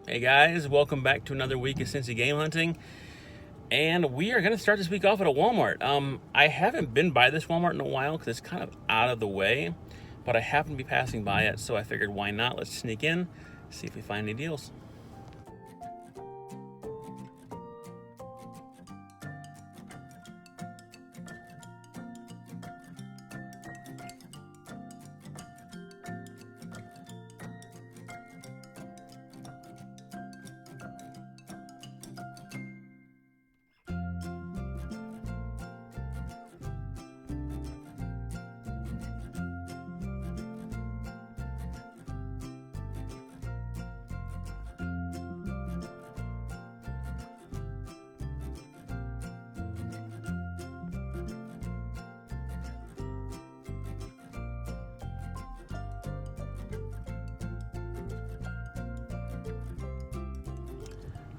Hey guys, welcome back to another week of Cincy Game Hunting. And we are going to start this week off at a Walmart. I haven't been by this Walmart in a while because it's kind of out of the way, but I happen to be passing by it, so I figured why not? Let's sneak in, see if we find any deals.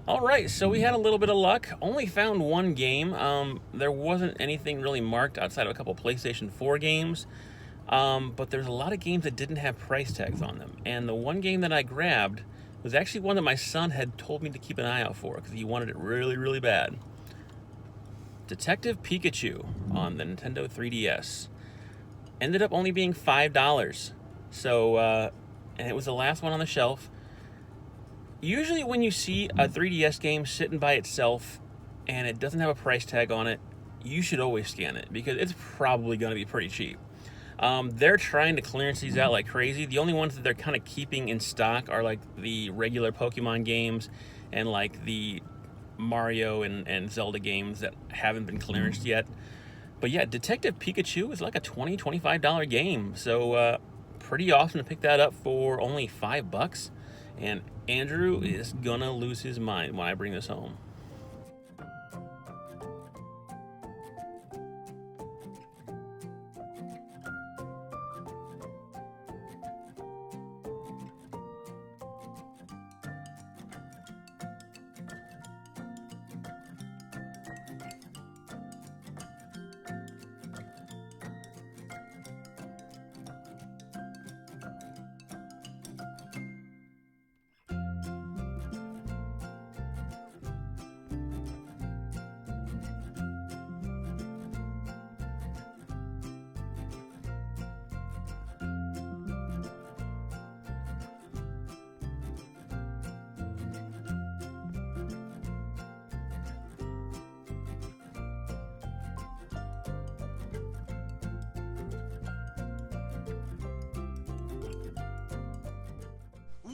All right, so we had a little bit of luck. Only found one game. There wasn't anything really marked outside of a couple PlayStation 4 games, but there's a lot of games that didn't have price tags on them. And the one game that I grabbed was actually one that my son had told me to keep an eye out for because he wanted it really, really bad. Detective Pikachu on the Nintendo 3DS. Ended up only being $5. So, and it was the last one on the shelf. Usually when you see a 3DS game sitting by itself and it doesn't have a price tag on it, you should always scan it because it's probably going to be pretty cheap. They're trying to clearance these out like crazy. The only ones that they're kind of keeping in stock are like the regular Pokemon games and like the Mario and Zelda games that haven't been clearanced yet. But yeah, Detective Pikachu is like a $20, $25 game. So pretty awesome to pick that up for only $5. And Andrew is gonna lose his mind when I bring this home.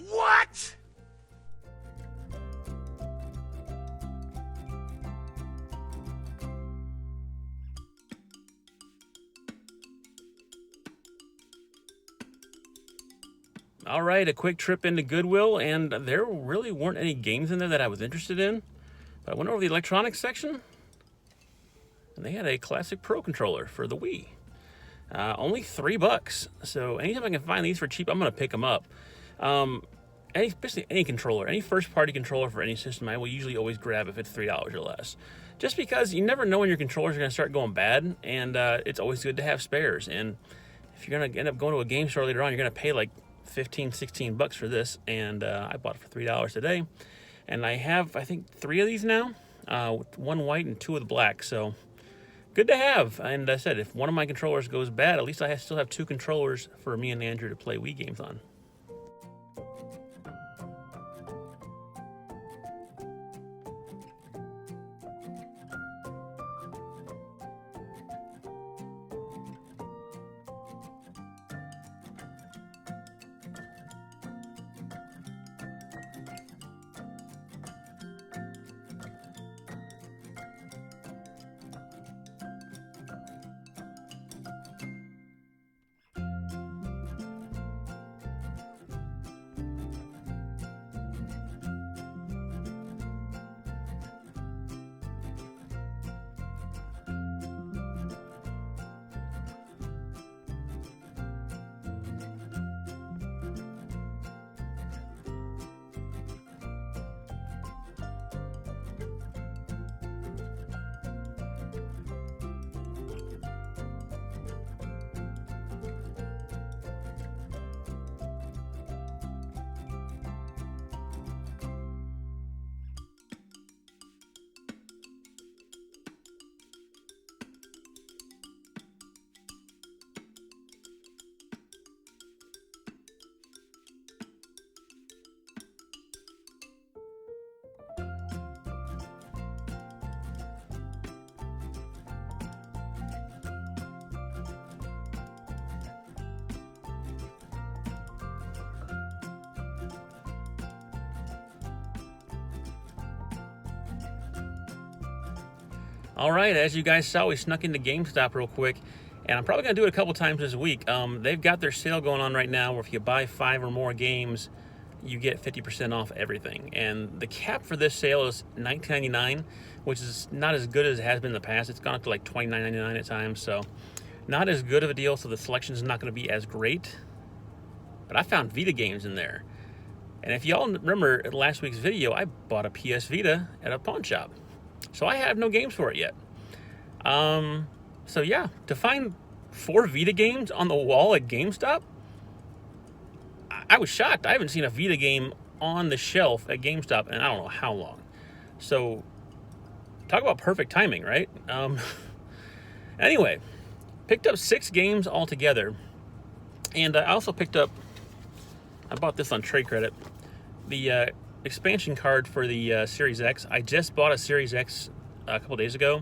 What? All right, a quick trip into Goodwill, and there really weren't any games in there that I was interested in. But I went over the electronics section, and they had a classic Pro controller for the Wii. Only $3. So anytime I can find these for cheap, I'm gonna pick them up. Especially any controller, any first-party controller for any system, I will usually always grab if it's $3 or less. Just because you never know when your controllers are going to start going bad, and it's always good to have spares. And if you're going to end up going to a game store later on, you're going to pay like $15, $16 for this, and I bought it for $3 today. And I have, I think, 3 of these now, one white and 2 of the black, so good to have. And I said, if one of my controllers goes bad, at least I still have 2 controllers for me and Andrew to play Wii games on. All right, as you guys saw, we snuck into GameStop real quick, and I'm probably going to do it a couple times this week. They've got their sale going on right now where if you buy 5 or more games, you get 50% off everything. And the cap for this sale is $19.99, which is not as good as it has been in the past. It's gone up to like $29.99 at times, so not as good of a deal, so the selection is not going to be as great. But I found Vita games in there. And if y'all remember in last week's video, I bought a PS Vita at a pawn shop. So I have no games for it yet. So yeah, to find 4 Vita games on the wall at GameStop, I was shocked. I haven't seen a Vita game on the shelf at GameStop in I don't know how long. So talk about perfect timing, right? Anyway, picked up 6 games altogether. And I also picked up, I bought this on trade credit, the expansion card for the Series X. I just bought a Series X a couple days ago,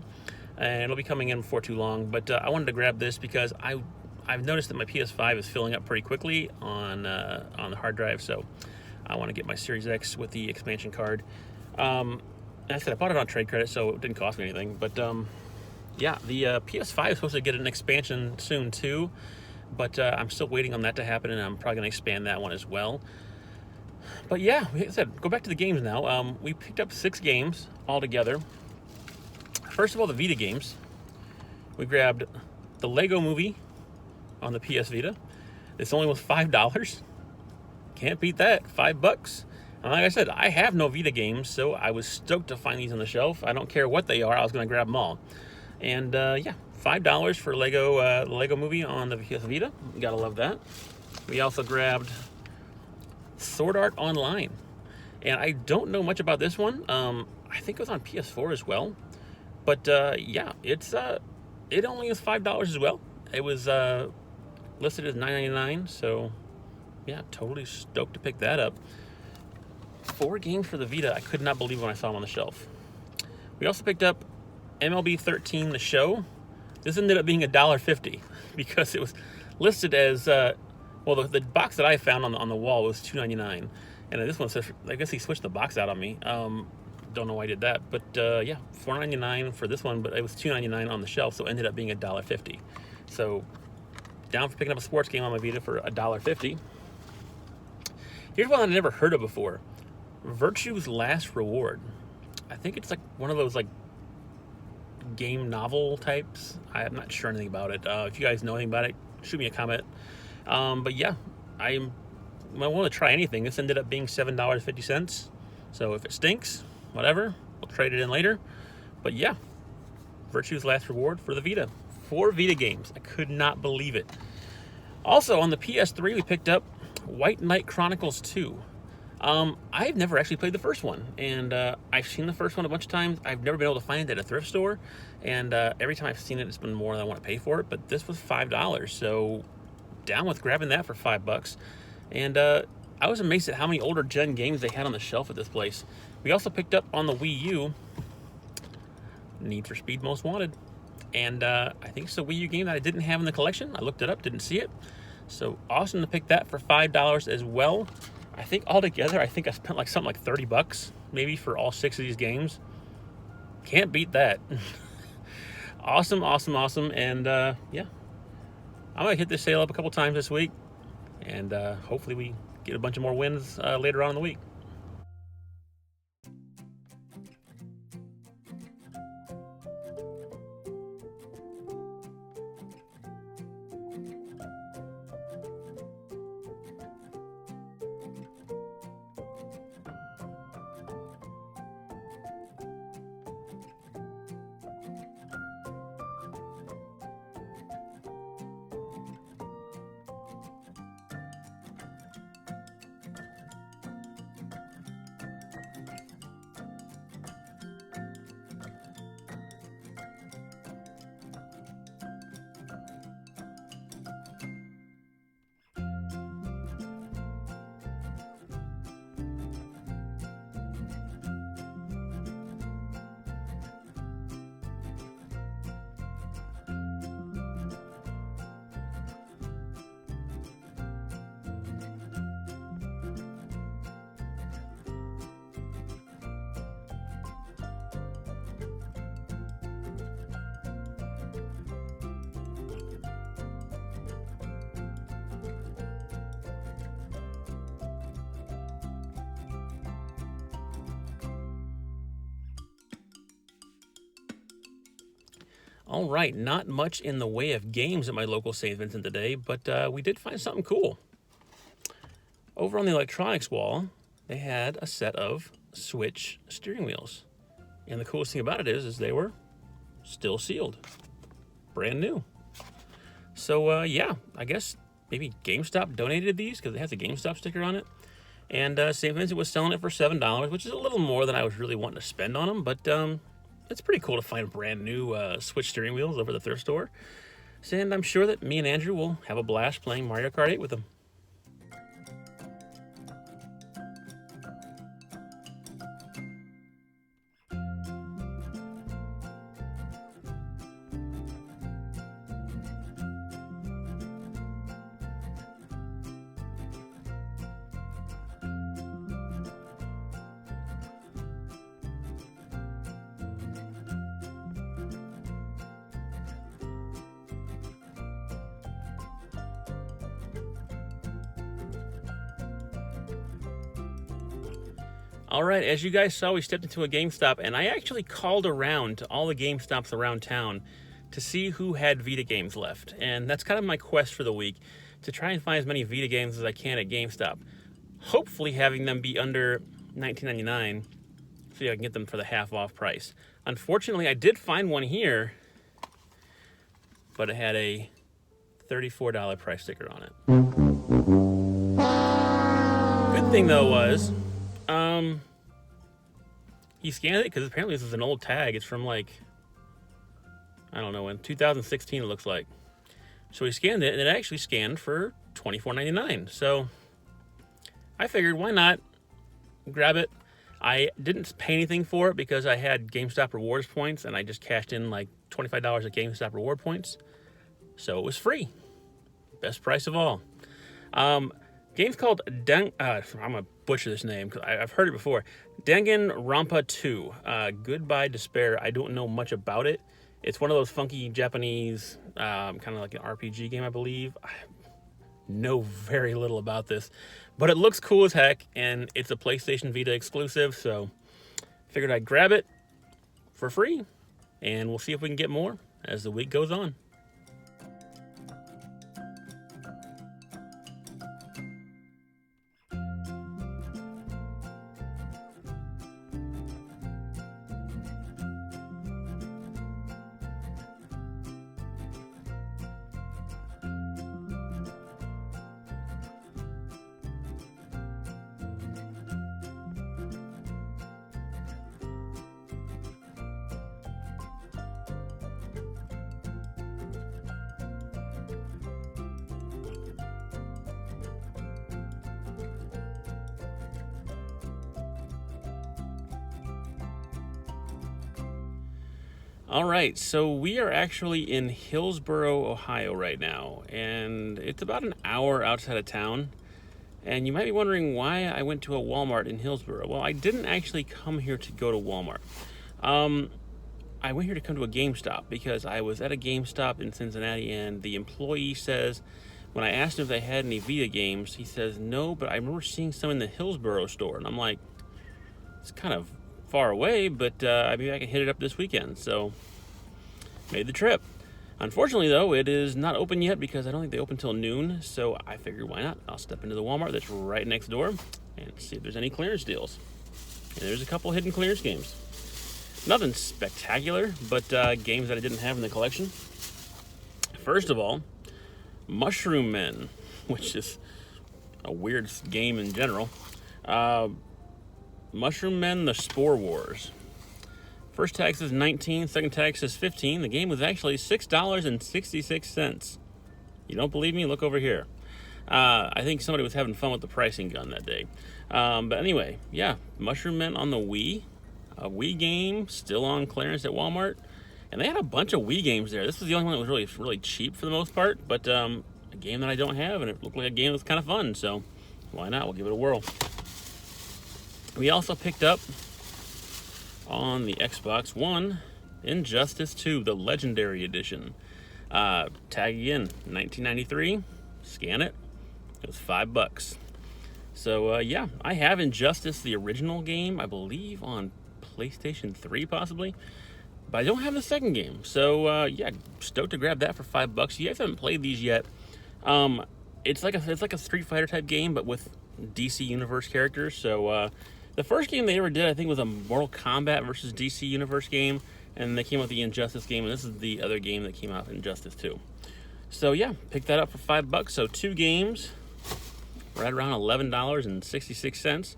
and it'll be coming in before too long. But I wanted to grab this because I've noticed that my PS5 is filling up pretty quickly on the hard drive, so I want to get my Series X with the expansion card. And I said I bought it on trade credit, so it didn't cost me anything. But yeah, the PS5 is supposed to get an expansion soon too, but I'm still waiting on that to happen, and I'm probably going to expand that one as well. But yeah, like I said, go back to the games now. We picked up 6 games altogether. First of all, the Vita games. We grabbed the Lego Movie on the PS Vita. This only was $5. Can't beat that, $5. And like I said, I have no Vita games, so I was stoked to find these on the shelf. I don't care what they are, I was going to grab them all. And yeah, $5 for the Lego Movie on the PS Vita. Gotta love that. We also grabbed Sword Art Online, and I don't know much about this one. I think it was on PS4 as well, but yeah, it only is $5 as well. It was listed as $9.99, so yeah, totally stoked to pick that up. 4 games for the Vita. I could not believe when I saw them on the shelf. We also picked up MLB 13 The Show. This ended up being $1.50 because it was listed as well, the box that I found on the wall was $2.99, and this one says, I guess he switched the box out on me. Don't know why I did that, but yeah, $4.99 for this one, but it was $2.99 on the shelf, so it ended up being $1.50. So down for picking up a sports game on my Vita for $1.50. Here's one I never heard of before: Virtue's Last Reward. I think it's like one of those like game novel types. I'm not sure anything about it. If you guys know anything about it, shoot me a comment. But yeah, I want to try anything. This ended up being $7.50. So if it stinks, whatever, we'll trade it in later. But yeah, Virtue's Last Reward for the Vita. 4 Vita games. I could not believe it. Also on the PS3, we picked up White Knight Chronicles 2. I've never actually played the first one, and I've seen the first one a bunch of times. I've never been able to find it at a thrift store, and every time I've seen it, it's been more than I want to pay for it. But this was $5, so down with grabbing that for $5. And I was amazed at how many older gen games they had on the shelf at this place. We also picked up on the Wii U Need for Speed Most Wanted, and I think it's a Wii U game that I didn't have in the collection. I looked it up, didn't see it, so awesome to pick that for $5 as well. I think altogether, I spent like something like $30 maybe for all 6 of these games. Can't beat that. Awesome. And yeah, I'm gonna hit this sale up a couple times this week, and hopefully we get a bunch of more wins later on in the week. All right, not much in the way of games at my local St. Vincent today, but we did find something cool. Over on the electronics wall, they had a set of Switch steering wheels. And the coolest thing about it is they were still sealed. Brand new. So, yeah, I guess maybe GameStop donated these because it has a GameStop sticker on it. And St. Vincent was selling it for $7, which is a little more than I was really wanting to spend on them. But it's pretty cool to find brand new Switch steering wheels over the thrift store. And I'm sure that me and Andrew will have a blast playing Mario Kart 8 with them. All right, as you guys saw, we stepped into a GameStop, and I actually called around to all the GameStops around town to see who had Vita games left. And that's kind of my quest for the week, to try and find as many Vita games as I can at GameStop. Hopefully having them be under $19.99 so I can get them for the half off price. Unfortunately, I did find one here, but it had a $34 price sticker on it. Good thing though was, he scanned it because apparently this is an old tag. It's from like, I don't know, in 2016 it looks like. So he scanned it and it actually scanned for $24.99. So I figured, why not grab it? I didn't pay anything for it because I had GameStop rewards points and I just cashed in like $25 of GameStop reward points. So it was free. Best price of all. Game's called I'm gonna butcher this name because I've heard it before. Danganronpa 2, Goodbye Despair. I don't know much about it. It's one of those funky Japanese, kind of like an RPG game, I believe. I know very little about this, but it looks cool as heck, and it's a PlayStation Vita exclusive, so figured I'd grab it for free, and we'll see if we can get more as the week goes on. All right, so we are actually in Hillsboro, Ohio right now, and it's about an hour outside of town. And you might be wondering why I went to a Walmart in Hillsboro. Well, I didn't actually come here to go to Walmart. I went here to come to a GameStop because I was at a GameStop in Cincinnati, and the employee says, when I asked him if they had any Vita games, he says, no, but I remember seeing some in the Hillsboro store. And I'm like, it's kind of far away, but maybe I can hit it up this weekend. So made the trip. Unfortunately though, it is not open yet because I don't think they open till noon. So I figured, why not? I'll step into the Walmart that's right next door and see if there's any clearance deals. And there's a couple hidden clearance games. Nothing spectacular, but games that I didn't have in the collection. First of all, Mushroom Men, which is a weird game in general. Mushroom Men, The Spore Wars. First tag says 19, second tag says 15. The game was actually $6.66. You don't believe me? Look over here. I think somebody was having fun with the pricing gun that day. But anyway, yeah, Mushroom Men on the Wii. A Wii game, still on clearance at Walmart. And they had a bunch of Wii games there. This was the only one that was really cheap for the most part. But a game that I don't have, and it looked like a game that was kind of fun. So why not? We'll give it a whirl. We also picked up on the Xbox One Injustice 2, the Legendary Edition. Tag again, $19.93. Scan it. It was $5. So yeah, I have Injustice, the original game, I believe on PlayStation 3 possibly. but I don't have the second game. So yeah, stoked to grab that for $5. If you guys haven't played these yet, it's like a Street Fighter type game, but with DC Universe characters. So the first game they ever did, I think, was a Mortal Kombat versus DC Universe game, and they came out with the Injustice game, and this is the other game that came out, Injustice 2. So yeah, picked that up for $5. So 2 games, right around $11.66.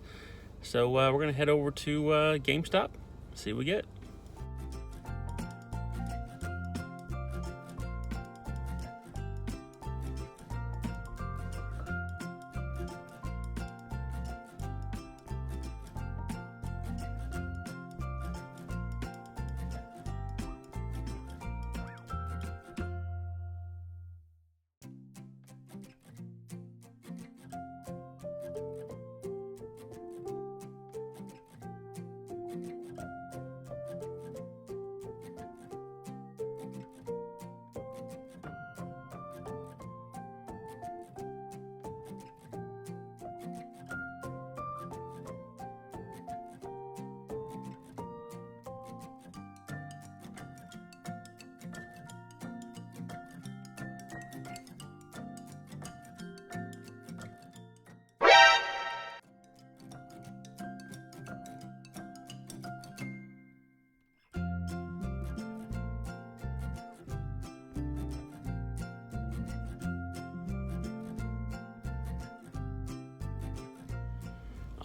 So we're gonna head over to GameStop, see what we get.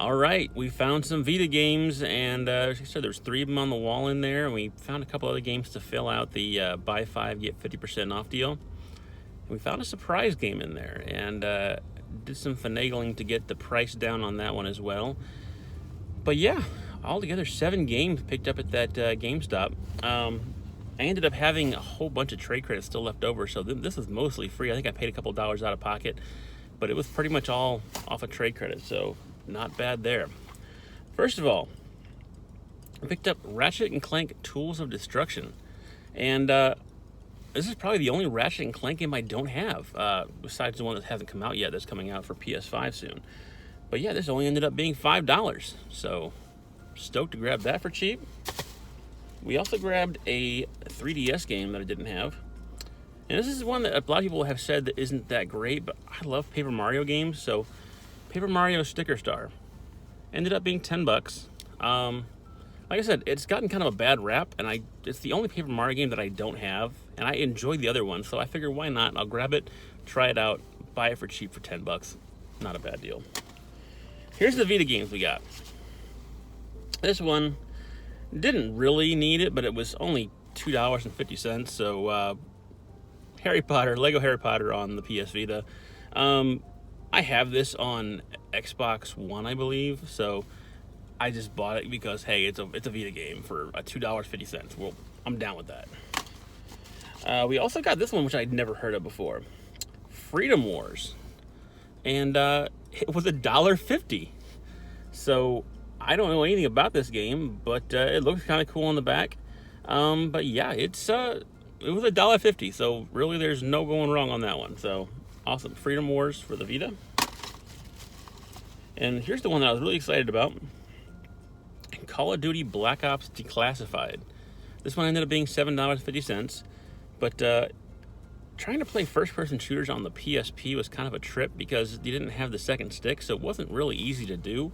All right, we found some Vita games, and like I said, there's 3 of them on the wall in there, and we found a couple other games to fill out the buy 5, get 50% off deal. And we found a surprise game in there, and did some finagling to get the price down on that one as well. But yeah, altogether 7 games picked up at that GameStop. I ended up having a whole bunch of trade credits still left over, so this is mostly free. I think I paid a couple dollars out of pocket, but it was pretty much all off of trade credit, so not bad there. First of all, I picked up Ratchet & Clank Tools of Destruction, and this is probably the only Ratchet & Clank game I don't have, besides the one that hasn't come out yet that's coming out for PS5 soon. But yeah, this only ended up being $5, so stoked to grab that for cheap. We also grabbed a 3DS game that I didn't have, and this is one that a lot of people have said that isn't that great, but I love Paper Mario games, so Paper Mario Sticker Star ended up being $10. Like I said, it's gotten kind of a bad rap, and it's the only Paper Mario game that I don't have, and I enjoyed the other one, so I figured why not? I'll grab it, try it out, buy it for cheap for $10. Not a bad deal. Here's the Vita games we got. This one didn't really need it, but it was only $2.50, so Lego Harry Potter on the PS Vita. I have this on Xbox One, I believe, so I just bought it because, hey, it's a Vita game for $2.50. Well, I'm down with that. We also got this one, which I'd never heard of before, Freedom Wars, and it was $1.50. So I don't know anything about this game, but it looks kind of cool on the back. But yeah, it was $1.50, so really there's no going wrong on that one. So awesome. Freedom Wars for the Vita. And here's the one that I was really excited about. Call of Duty Black Ops Declassified. This one ended up being $7.50. But trying to play first-person shooters on the PSP was kind of a trip because you didn't have the second stick, so it wasn't really easy to do.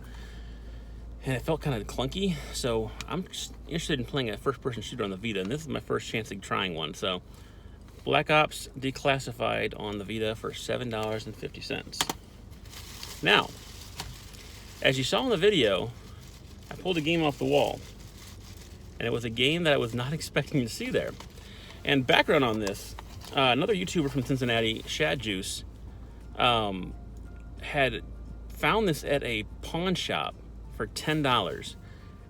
And it felt kind of clunky. So I'm just interested in playing a first-person shooter on the Vita, and this is my first chance at trying one. So Black Ops Declassified on the Vita for $7.50. Now, as you saw in the video, I pulled a game off the wall, and it was a game that I was not expecting to see there. And background on this, another YouTuber from Cincinnati, Shad Juice, had found this at a pawn shop for $10,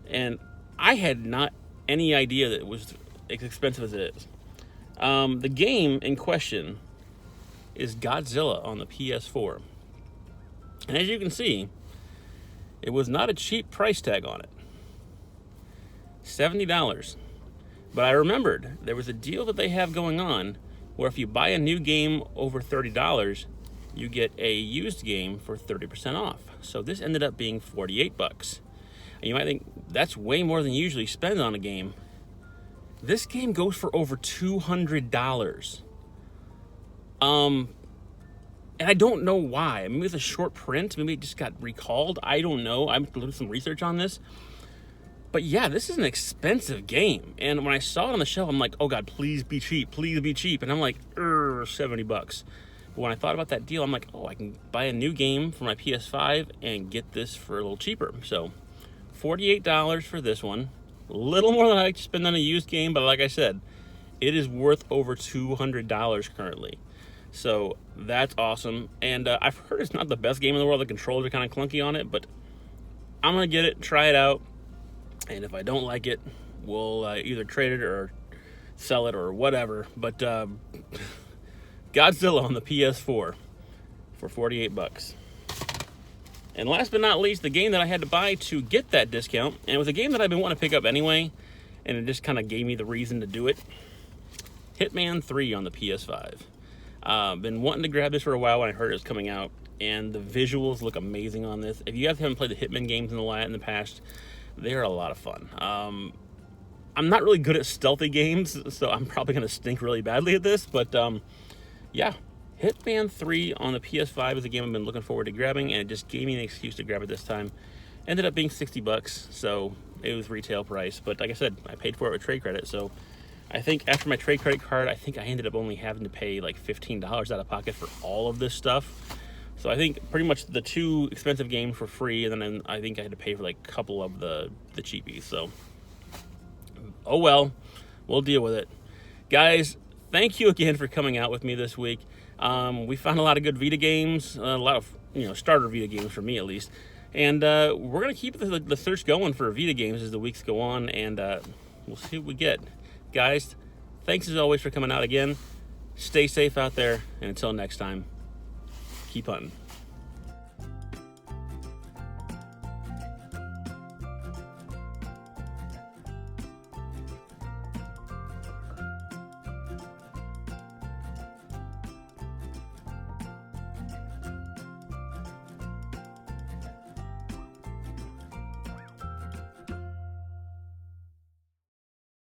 and I had not any idea that it was as expensive as it is. The game in question is Godzilla on the PS4. And as you can see, it was not a cheap price tag on it. $70. But I remembered there was a deal that they have going on where if you buy a new game over $30, you get a used game for 30% off. So this ended up being $48. And you might think that's way more than you usually spend on a game. This game goes for over $200. And I don't know why. Maybe it's a short print. Maybe it just got recalled. I don't know. I'm doing some research on this. But yeah, this is an expensive game. And when I saw it on the shelf, I'm like, oh God, please be cheap. Please be cheap. And I'm like, $70. But when I thought about that deal, I'm like, oh, I can buy a new game for my PS5 and get this for a little cheaper. So $48 for this one. A little more than I like to spend on a used game. But like I said, it is worth over $200 currently. So that's awesome. And I've heard it's not the best game in the world. The controls are kind of clunky on it, but I'm going to get it, try it out. And if I don't like it, we'll either trade it or sell it or whatever. But Godzilla on the PS4 for $48. And last but not least, the game that I had to buy to get that discount, and it was a game that I've been wanting to pick up anyway, and it just kind of gave me the reason to do it. Hitman 3 on the PS5. Been wanting to grab this for a while when I heard it was coming out, and the visuals look amazing on this. If you guys haven't played the Hitman games in the past, they're a lot of fun. I'm not really good at stealthy games, so I'm probably going to stink really badly at this, but yeah, Hitman 3 on the PS5 is a game I've been looking forward to grabbing, and it just gave me an excuse to grab it this time. Ended up being $60, so it was retail price, but like I said, I paid for it with trade credit, so I think after my trade credit card, I think I ended up only having to pay like $15 out of pocket for all of this stuff. So I think pretty much the two expensive games for free, and then I think I had to pay for like a couple of the cheapies. So, oh well, we'll deal with it. Guys, thank you again for coming out with me this week. We found a lot of good Vita games, a lot of starter Vita games for me at least. And we're going to keep the search going for Vita games as the weeks go on, and we'll see what we get. Guys, thanks as always for coming out again. Stay safe out there, and until next time, keep hunting.